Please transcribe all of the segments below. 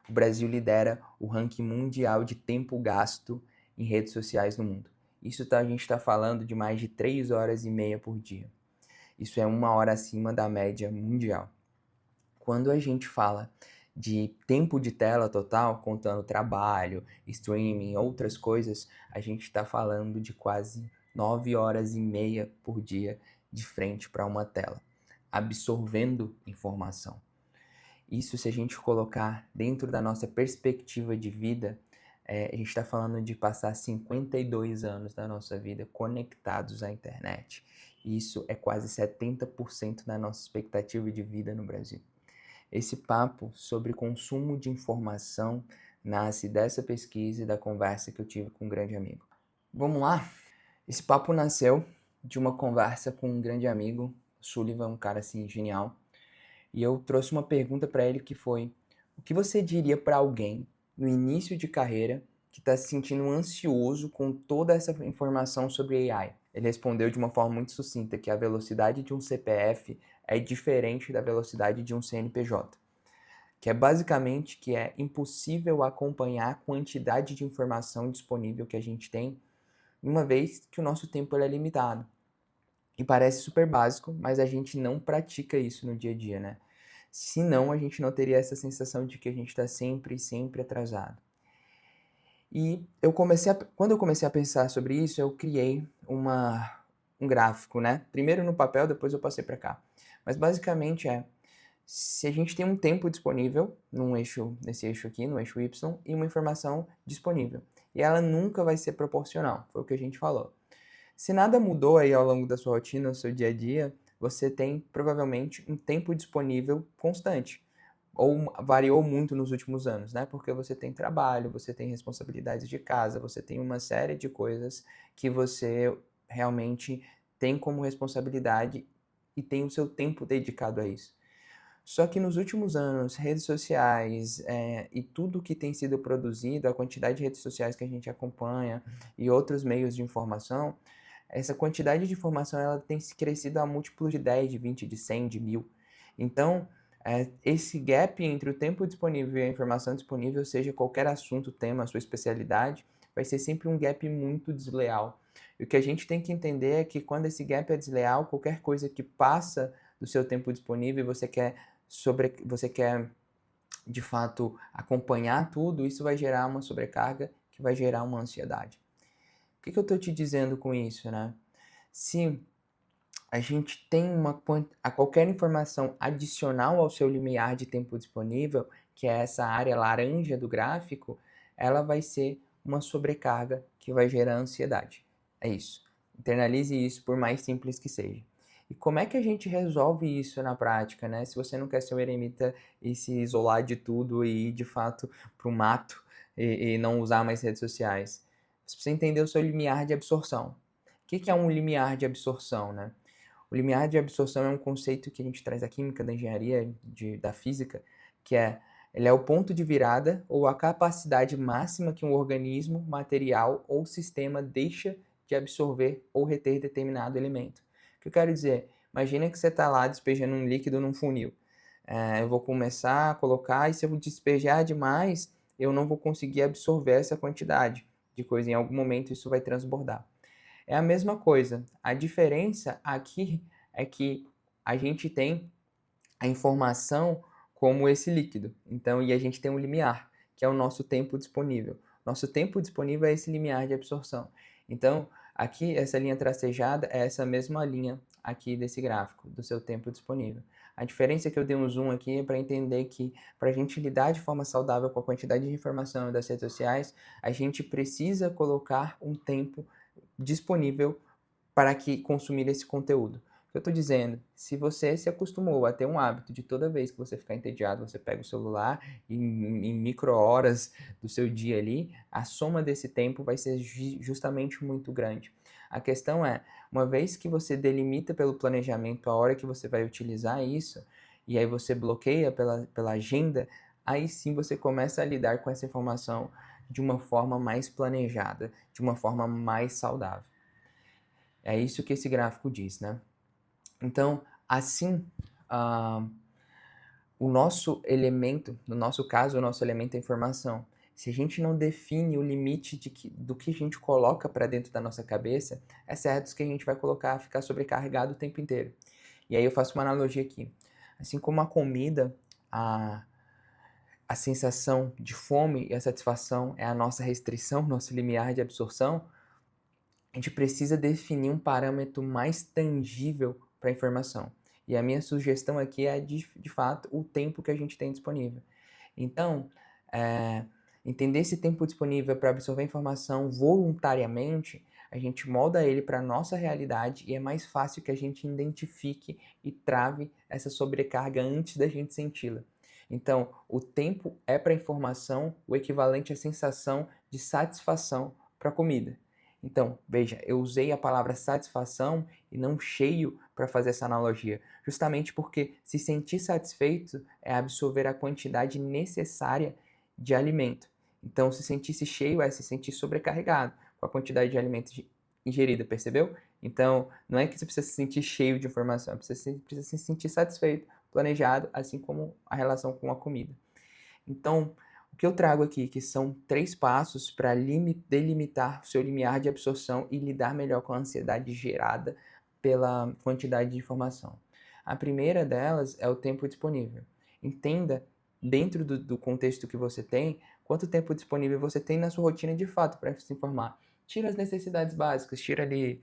o Brasil lidera o ranking mundial de tempo gasto em redes sociais no mundo. A gente está falando de mais de 3 horas e meia por dia. Isso é 1 hora acima da média mundial. Quando a gente fala de tempo de tela total, contando trabalho, streaming, outras coisas, a gente está falando de quase 9 horas e meia por dia de frente para uma tela, absorvendo informação. Isso, se a gente colocar dentro da nossa perspectiva de vida, a gente está falando de passar 52 anos da nossa vida conectados à internet. Isso é quase 70% da nossa expectativa de vida no Brasil. Esse papo sobre consumo de informação nasce dessa pesquisa e da conversa que eu tive com um grande amigo. Vamos lá? Esse papo nasceu de uma conversa com um grande amigo, Sullivan, um cara assim genial, e eu trouxe uma pergunta para ele que foi: o que você diria para alguém no início de carreira que está se sentindo ansioso com toda essa informação sobre AI? Ele respondeu de uma forma muito sucinta que a velocidade de um CPF é diferente da velocidade de um CNPJ, que é basicamente que é impossível acompanhar a quantidade de informação disponível que a gente tem, uma vez que o nosso tempo é limitado. E parece super básico, mas a gente não pratica isso no dia a dia, né? Senão a gente não teria essa sensação de que a gente está sempre atrasado. E quando eu comecei a pensar sobre isso, eu criei um gráfico, né? Primeiro no papel, depois eu passei para cá. Mas basicamente se a gente tem um tempo disponível nesse eixo aqui, no eixo Y, e uma informação disponível. E ela nunca vai ser proporcional, foi o que a gente falou. Se nada mudou aí ao longo da sua rotina, no seu dia a dia, você tem provavelmente um tempo disponível constante. Ou variou muito nos últimos anos, né? Porque você tem trabalho, você tem responsabilidades de casa, você tem uma série de coisas que você realmente tem como responsabilidade e tem o seu tempo dedicado a isso. Só que nos últimos anos, redes sociais e tudo que tem sido produzido, a quantidade de redes sociais que a gente acompanha e outros meios de informação, essa quantidade de informação ela tem crescido a múltiplos de 10, de 20, de 100, de 1000. Então, esse gap entre o tempo disponível e a informação disponível, seja qualquer assunto, tema, sua especialidade, vai ser sempre um gap muito desleal. E o que a gente tem que entender é que quando esse gap é desleal, qualquer coisa que passa do seu tempo disponível e você quer de fato acompanhar tudo, isso vai gerar uma sobrecarga que vai gerar uma ansiedade. O que eu estou te dizendo com isso, né? Se a gente tem qualquer informação adicional ao seu limiar de tempo disponível, que é essa área laranja do gráfico, ela vai ser uma sobrecarga que vai gerar ansiedade. É isso. Internalize isso, por mais simples que seja. E como é que a gente resolve isso na prática, né? Se você não quer ser um eremita e se isolar de tudo e ir de fato para o mato e não usar mais redes sociais, você precisa entender o seu limiar de absorção. O que é um limiar de absorção, né? O limiar de absorção é um conceito que a gente traz da química, da engenharia, da física, que ele é o ponto de virada ou a capacidade máxima que um organismo, material ou sistema deixa de absorver ou reter determinado elemento. O que eu quero dizer? Imagina que você está lá despejando um líquido num funil. Eu vou começar a colocar e se eu despejar demais, eu não vou conseguir absorver essa quantidade de coisa. Em algum momento isso vai transbordar. É a mesma coisa. A diferença aqui é que a gente tem a informação como esse líquido. Então, e a gente tem um limiar, que é o nosso tempo disponível. Nosso tempo disponível é esse limiar de absorção. Então, aqui, essa linha tracejada é essa mesma linha aqui desse gráfico, do seu tempo disponível. A diferença é que eu dei um zoom aqui é para entender que, para a gente lidar de forma saudável com a quantidade de informação das redes sociais, a gente precisa colocar um tempo disponível para que consumir esse conteúdo. O que eu estou dizendo, se você se acostumou a ter um hábito de toda vez que você ficar entediado, você pega o celular e em micro-horas do seu dia ali, a soma desse tempo vai ser justamente muito grande. A questão é, uma vez que você delimita pelo planejamento a hora que você vai utilizar isso, e aí você bloqueia pela agenda, aí sim você começa a lidar com essa informação de uma forma mais planejada, de uma forma mais saudável. É isso que esse gráfico diz, né? Então, assim, O nosso elemento, no nosso caso, o nosso elemento é a informação. Se a gente não define o limite do que a gente coloca para dentro da nossa cabeça, é certo que a gente vai ficar sobrecarregado o tempo inteiro. E aí eu faço uma analogia aqui. Assim como a comida, a sensação de fome e a satisfação é a nossa restrição, nosso limiar de absorção, a gente precisa definir um parâmetro mais tangível para a informação. E a minha sugestão aqui é, de fato, o tempo que a gente tem disponível. Então, entender esse tempo disponível para absorver informação voluntariamente, a gente molda ele para a nossa realidade e é mais fácil que a gente identifique e trave essa sobrecarga antes da gente senti-la. Então, o tempo é para a informação o equivalente à sensação de satisfação para a comida. Então, veja, eu usei a palavra satisfação e não cheio para fazer essa analogia, justamente porque se sentir satisfeito é absorver a quantidade necessária de alimento. Então, se sentir-se cheio é se sentir sobrecarregado com a quantidade de alimento ingerida, percebeu? Então, não é que você precisa se sentir cheio de informação, você precisa se sentir satisfeito, planejado, assim como a relação com a comida. Então, o que eu trago aqui, que são 3 passos para delimitar o seu limiar de absorção e lidar melhor com a ansiedade gerada pela quantidade de informação. A primeira delas é o tempo disponível. Entenda, dentro do contexto que você tem, quanto tempo disponível você tem na sua rotina de fato para se informar. Tira as necessidades básicas, tira ali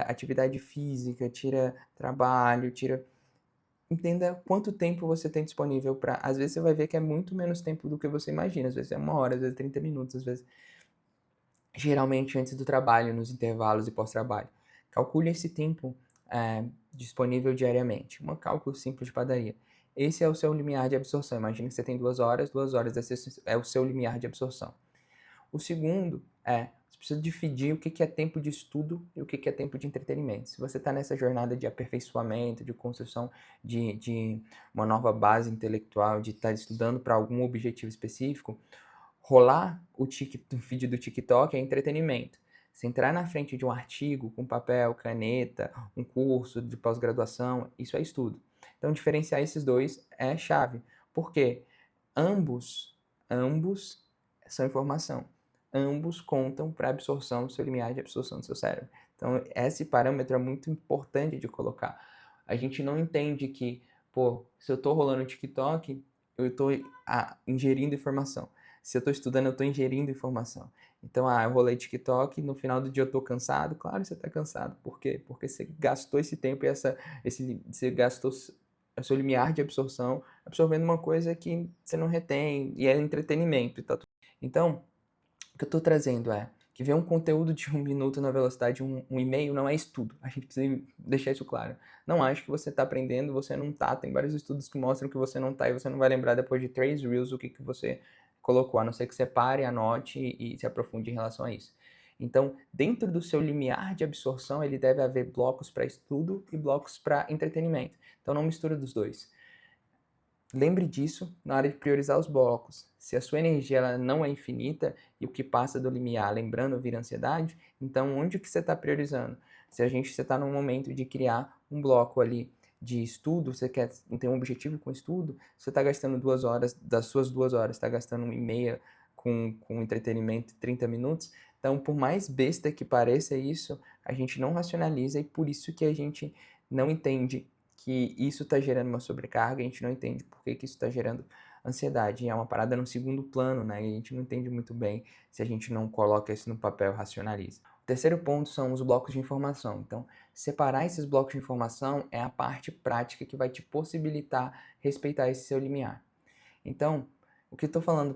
atividade física, tira trabalho, entenda quanto tempo você tem disponível para. Às vezes você vai ver que é muito menos tempo do que você imagina. Às vezes é 1 hora, às vezes 30 minutos, às vezes. Geralmente antes do trabalho, nos intervalos e pós-trabalho. Calcule esse tempo disponível diariamente. Um cálculo simples de padaria. Esse é o seu limiar de absorção. Imagina que você tem 2 horas é o seu limiar de absorção. O segundo você precisa dividir o que é tempo de estudo e o que é tempo de entretenimento. Se você está nessa jornada de aperfeiçoamento, de construção de uma nova base intelectual, de estar estudando para algum objetivo específico, rolar o feed do TikTok é entretenimento. Se entrar na frente de um artigo com papel, caneta, um curso de pós-graduação, isso é estudo. Então, diferenciar esses dois é chave. Por quê? Ambos são informação. Ambos contam para a absorção do seu limiar de absorção do seu cérebro. Então, esse parâmetro é muito importante de colocar. A gente não entende que, se eu estou rolando o TikTok, eu estou ingerindo informação. Se eu estou estudando, eu estou ingerindo informação. Então, eu rolei TikTok, no final do dia eu estou cansado. Claro, você está cansado. Por quê? Porque você gastou esse tempo e você gastou o seu limiar de absorção absorvendo uma coisa que você não retém e é entretenimento e tá. Então, o que eu estou trazendo é que ver um conteúdo de 1 minuto na velocidade de um e-mail não é estudo. A gente precisa deixar isso claro. Não acho que você está aprendendo, você não está. Tem vários estudos que mostram que você não está e você não vai lembrar depois de 3 reels o que você colocou, a não ser que você pare, anote e se aprofunde em relação a isso. Então, dentro do seu limiar de absorção, ele deve haver blocos para estudo e blocos para entretenimento. Então, não mistura dos dois. Lembre disso na hora de priorizar os blocos. Se a sua energia ela não é infinita e o que passa do limiar, lembrando, vira ansiedade, então onde que você está priorizando? Se você está num momento de criar um bloco ali de estudo, você quer ter um objetivo com estudo, você está gastando 2 horas, das suas 2 horas, está gastando 1h30 com entretenimento, 30 minutos. Então, por mais besta que pareça isso, a gente não racionaliza e por isso que a gente não entende que isso está gerando uma sobrecarga, a gente não entende por que isso está gerando ansiedade. É uma parada no segundo plano, né? E a gente não entende muito bem se a gente não coloca isso no papel e racionaliza. O terceiro ponto são os blocos de informação. Então, separar esses blocos de informação é a parte prática que vai te possibilitar respeitar esse seu limiar. Então, o que eu estou falando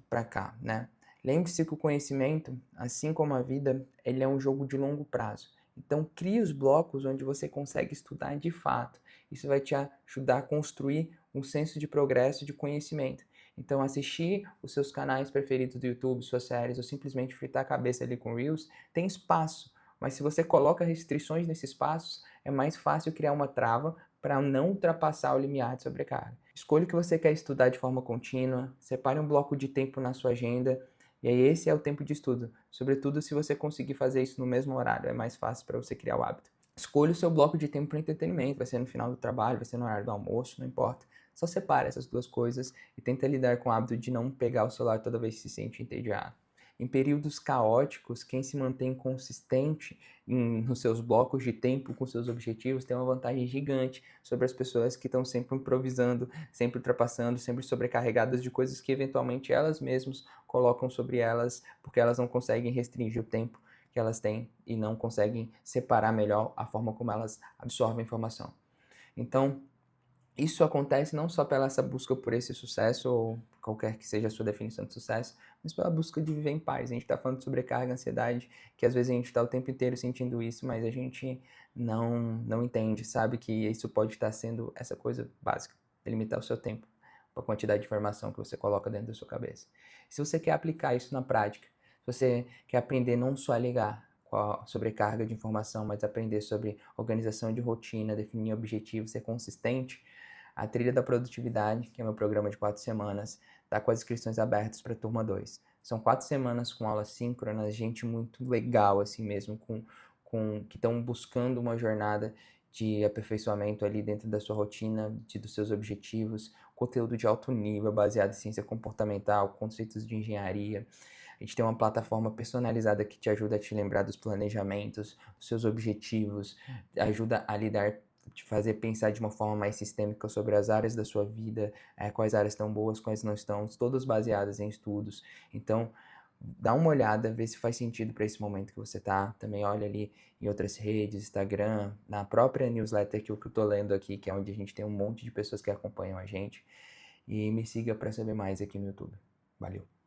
para cá, né? Lembre-se que o conhecimento, assim como a vida, ele é um jogo de longo prazo. Então, crie os blocos onde você consegue estudar de fato. Isso vai te ajudar a construir um senso de progresso de conhecimento. Então, assistir os seus canais preferidos do YouTube, suas séries, ou simplesmente fritar a cabeça ali com Reels, tem espaço. Mas se você coloca restrições nesses espaços, é mais fácil criar uma trava para não ultrapassar o limiar de sobrecarga. Escolha o que você quer estudar de forma contínua, separe um bloco de tempo na sua agenda, e aí esse é o tempo de estudo. Sobretudo se você conseguir fazer isso no mesmo horário, é mais fácil para você criar o hábito. Escolha o seu bloco de tempo para entretenimento, vai ser no final do trabalho, vai ser no horário do almoço, não importa. Só separa essas duas coisas e tenta lidar com o hábito de não pegar o celular toda vez que se sente entediado. Em períodos caóticos, quem se mantém consistente nos seus blocos de tempo com seus objetivos tem uma vantagem gigante sobre as pessoas que estão sempre improvisando, sempre ultrapassando, sempre sobrecarregadas de coisas que eventualmente elas mesmas colocam sobre elas porque elas não conseguem restringir o tempo que elas têm e não conseguem separar melhor a forma como elas absorvem a informação. Então, isso acontece não só pela essa busca por esse sucesso, ou qualquer que seja a sua definição de sucesso, mas pela busca de viver em paz. A gente está falando de sobrecarga, ansiedade, que às vezes a gente está o tempo inteiro sentindo isso, mas a gente não entende, sabe que isso pode estar sendo essa coisa básica, limitar o seu tempo, a quantidade de informação que você coloca dentro da sua cabeça. Se você quer aplicar isso na prática, se você quer aprender não só a ligar com a sobrecarga de informação, mas aprender sobre organização de rotina, definir objetivos, ser consistente, a Trilha da Produtividade, que é meu programa de 4 semanas, está com as inscrições abertas para a turma 2. São 4 semanas com aulas síncronas, gente muito legal assim mesmo, que estão buscando uma jornada de aperfeiçoamento ali dentro da sua rotina, dos seus objetivos, conteúdo de alto nível, baseado em ciência comportamental, conceitos de engenharia. A gente tem uma plataforma personalizada que te ajuda a te lembrar dos planejamentos, dos seus objetivos, ajuda a lidar, te fazer pensar de uma forma mais sistêmica sobre as áreas da sua vida, quais áreas estão boas, quais não estão, todas baseadas em estudos. Então, dá uma olhada, vê se faz sentido para esse momento que você tá. Também olha ali em outras redes, Instagram, na própria newsletter que eu tô lendo aqui, que é onde a gente tem um monte de pessoas que acompanham a gente. E me siga para saber mais aqui no YouTube. Valeu!